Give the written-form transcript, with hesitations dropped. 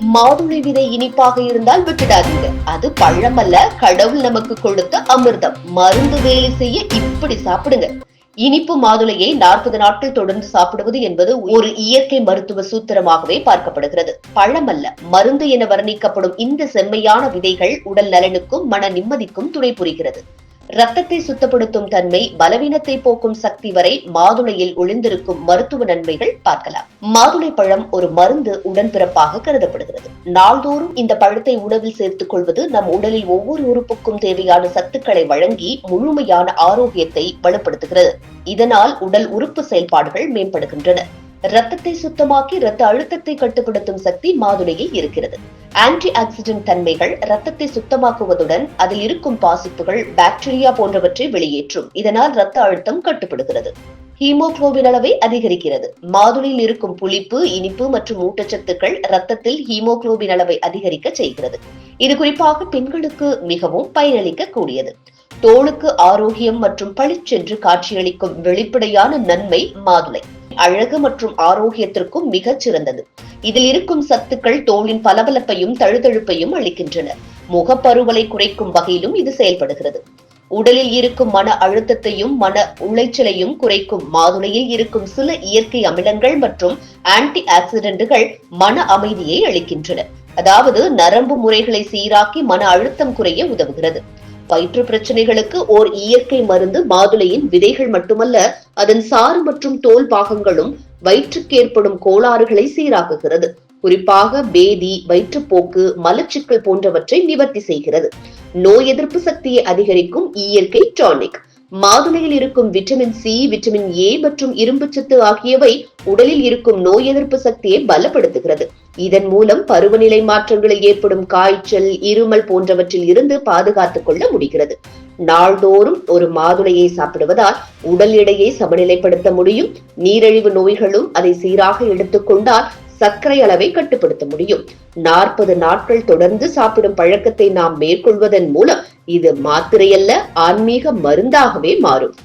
மாதுளை விதை இனிப்பாக இருந்தால் விட்டுடாதீங்க. அது பழம் அல்ல, கடவுள் நமக்கு கொடுத்த அமிர்தம். மருந்து வேலை செய்ய இப்படி சாப்பிடுங்க. இனிப்பு மாதுளையை 40 நாட்கள் தொடர்ந்து சாப்பிடுவது என்பது ஒரு இயற்கை மருத்துவ சூத்திரமாகவே பார்க்கப்படுகிறது. பழம் அல்ல, மருந்து என வர்ணிக்கப்படும் இந்த செம்மையான விதைகள் உடல் நலனுக்கும் மன நிம்மதிக்கும் துணை புரிகிறது. ரத்தத்தை சுத்தப்படுத்தும் தன்மை, பலவீனத்தை போக்கும் சக்தி வரை மாதுளையில் ஒளிந்திருக்கும் மருத்துவ நன்மைகள் பார்க்கலாம். மாதுளை பழம் ஒரு மருந்து உடன்பிறப்பாக கருதப்படுகிறது. நாள்தோறும் இந்த பழத்தை உணவில் சேர்த்துக் கொள்வது நம் உடலில் ஒவ்வொரு உறுப்புக்கும் தேவையான சத்துக்களை வழங்கி முழுமையான ஆரோக்கியத்தை வலுப்படுத்துகிறது. இதனால் உடல் உறுப்பு செயல்பாடுகள் மேம்படுகின்றன. ரத்தத்தை சுத்தமாக்கி ரத்த அழுத்தத்தை கட்டுப்படுத்தும் சக்தி மாதுளையில் இருக்கிறது. ஆன்டி ஆக்சிடென்ட் தன்மைகள் ரத்தத்தை சுத்தமாக்குவதுடன் அதில் இருக்கும் பாசிப்புகள், பாக்டீரியா போன்றவற்றை வெளியேற்றும். இதனால் ரத்த அழுத்தம் கட்டுப்படுகிறது. ஹீமோகுளோபின் அளவை அதிகரிக்கிறது. மாதுளையில் இருக்கும் புளிப்பு, இனிப்பு மற்றும் ஊட்டச்சத்துக்கள் ரத்தத்தில் ஹீமோகுளோபின் அளவை அதிகரிக்க செய்கிறது. இது குறிப்பாக பெண்களுக்கு மிகவும் பயனளிக்க கூடியது. தோலுக்கு ஆரோக்கியம் மற்றும் பளிச்சென்று காட்சியளிக்கும் வெளிப்படையான நன்மை மாதுளை அழகு மற்றும் ஆரோக்கியத்திற்கும் மிகச் சிறந்தது. இதில் இருக்கும் சத்துக்கள் தோலின் பளபளப்பையும் தழுதழுப்பையும் அளிக்கின்றன. முகப்பருவலை குறைக்கும் வகையிலும் இது செயல்படுகிறது. உடலில் இருக்கும் மன அழுத்தத்தையும் மன உளைச்சலையும் குறைக்கும் மாதுளையில் இருக்கும் சில இயற்கை அமிலங்கள் மற்றும் ஆன்டி ஆக்சிடென்ட்கள் மன அமைதியை அளிக்கின்றன. அதாவது நரம்பு முறைகளை சீராக்கி மன அழுத்தம் குறைய உதவுகிறது. வயிற்று பிரச்சனைகளுக்கு ஓர் இயற்கை மருந்து மாதுளையின் விதைகள் மட்டுமல்ல, அதன் சாறு மற்றும் தோல் பாகங்களும் வயிற்றுக்கு ஏற்படும் கோளாறுகளை சீராக்குகிறது. குறிப்பாக பேதி, வயிற்றுப்போக்கு, மலச்சிக்கல் போன்றவற்றை நிவர்த்தி செய்கிறது. நோய் எதிர்ப்பு சக்தியை அதிகரிக்கும் இயற்கை டானிக். மாதுளையில் இருக்கும் விட்டமின் சி, விட்டமின் ஏ மற்றும் இரும்புச்சத்து ஆகியவை உடலில் இருக்கும் நோய் எதிர்ப்பு சக்தியை பலப்படுத்துகிறது. இதன் மூலம் பருவநிலை மாற்றங்களில் ஏற்படும் காய்ச்சல், இருமல் போன்றவற்றில் இருந்து பாதுகாத்துக் கொள்ள முடிகிறது. நாள்தோறும் ஒரு மாதுளையை சாப்பிடுவதால் உடல் எடையை சமநிலைப்படுத்த முடியும். நீரிழிவு நோய்களும் அதை சீராக எடுத்துக்கொண்டால் சர்க்கரை அளவை கட்டுப்படுத்த முடியும். 40 நாட்கள் தொடர்ந்து சாப்பிடும் பழக்கத்தை நாம் மேற்கொள்வதன் மூலம் இது மாத்திரையல்ல, ஆன்மீக மருந்தாகவே மாறும்.